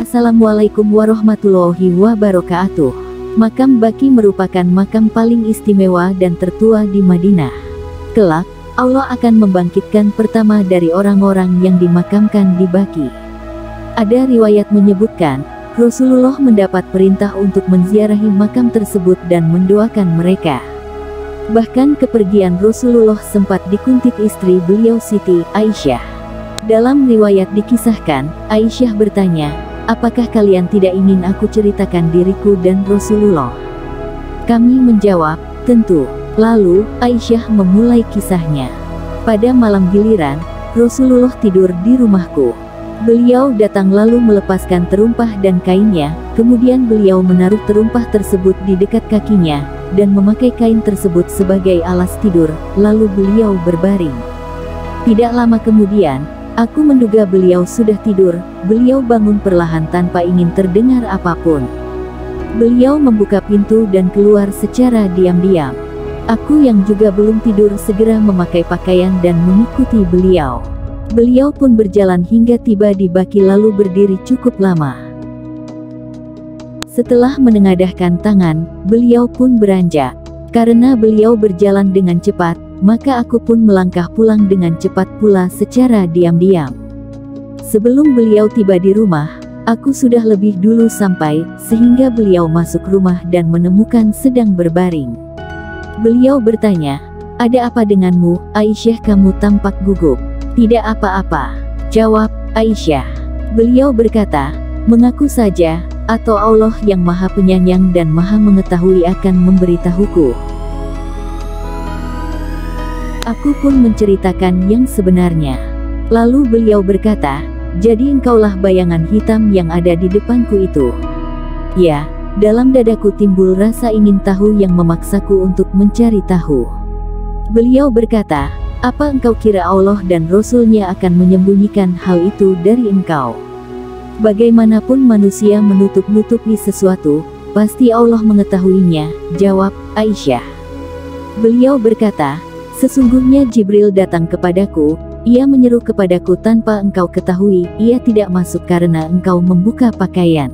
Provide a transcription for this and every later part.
Assalamualaikum warahmatullahi wabarakatuh. Makam Baqi merupakan makam paling istimewa dan tertua di Madinah. Kelak, Allah akan membangkitkan pertama dari orang-orang yang dimakamkan di Baqi. Ada riwayat menyebutkan, Rasulullah mendapat perintah untuk menziarahi makam tersebut dan mendoakan mereka. Bahkan kepergian Rasulullah sempat dikuntit istri beliau Siti Aisyah. Dalam riwayat dikisahkan, Aisyah bertanya, "Apakah kalian tidak ingin aku ceritakan diriku dan Rasulullah?" Kami menjawab, "Tentu." Lalu, Aisyah memulai kisahnya. Pada malam giliran, Rasulullah tidur di rumahku. Beliau datang lalu melepaskan terumpah dan kainnya, kemudian beliau menaruh terumpah tersebut di dekat kakinya, dan memakai kain tersebut sebagai alas tidur, lalu beliau berbaring. Tidak lama kemudian, aku menduga beliau sudah tidur. Beliau bangun perlahan tanpa ingin terdengar apapun. Beliau membuka pintu dan keluar secara diam-diam. Aku yang juga belum tidur segera memakai pakaian dan mengikuti beliau. Beliau pun berjalan hingga tiba di Baqi lalu berdiri cukup lama. Setelah menengadahkan tangan, beliau pun beranjak. Karena beliau berjalan dengan cepat, maka aku pun melangkah pulang dengan cepat pula secara diam-diam. Sebelum beliau tiba di rumah, aku sudah lebih dulu sampai, sehingga beliau masuk rumah dan menemukan sedang berbaring. Beliau bertanya, "Ada apa denganmu, Aisyah? Kamu tampak gugup." "Tidak apa-apa," jawab Aisyah. Beliau berkata, "Mengaku saja, atau Allah yang Maha Penyayang dan Maha Mengetahui akan memberitahuku." Aku pun menceritakan yang sebenarnya. Lalu beliau berkata, "Jadi engkaulah bayangan hitam yang ada di depanku itu?" "Ya." Dalam dadaku timbul rasa ingin tahu yang memaksaku untuk mencari tahu. Beliau berkata, "Apa engkau kira Allah dan Rasul-Nya akan menyembunyikan hal itu dari engkau? Bagaimanapun manusia menutup-nutupi sesuatu, pasti Allah mengetahuinya," jawab Aisyah. Beliau berkata, "Sesungguhnya Jibril datang kepadaku, ia menyeru kepadaku tanpa engkau ketahui, ia tidak masuk karena engkau membuka pakaian.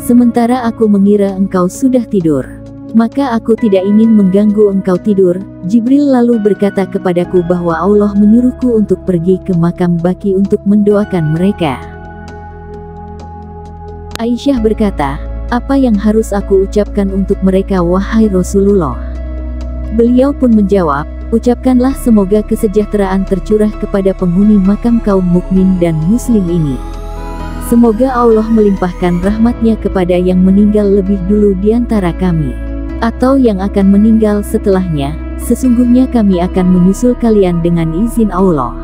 Sementara aku mengira engkau sudah tidur. Maka aku tidak ingin mengganggu engkau tidur." Jibril lalu berkata kepadaku bahwa Allah menyuruhku untuk pergi ke makam Baqi untuk mendoakan mereka. Aisyah berkata, "Apa yang harus aku ucapkan untuk mereka wahai Rasulullah?" Beliau pun menjawab, "Ucapkanlah semoga kesejahteraan tercurah kepada penghuni makam kaum mukmin dan muslim ini. Semoga Allah melimpahkan rahmatnya kepada yang meninggal lebih dulu di antara kami, atau yang akan meninggal setelahnya. Sesungguhnya kami akan menyusul kalian dengan izin Allah."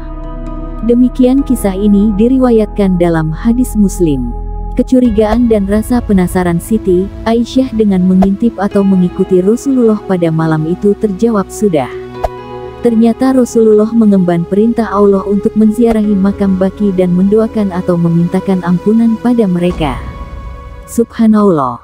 Demikian kisah ini diriwayatkan dalam hadis Muslim. Kecurigaan dan rasa penasaran Siti Aisyah dengan mengintip atau mengikuti Rasulullah pada malam itu terjawab sudah. Ternyata Rasulullah mengemban perintah Allah untuk menziarahi makam Baqi dan mendoakan atau memintakan ampunan pada mereka. Subhanallah.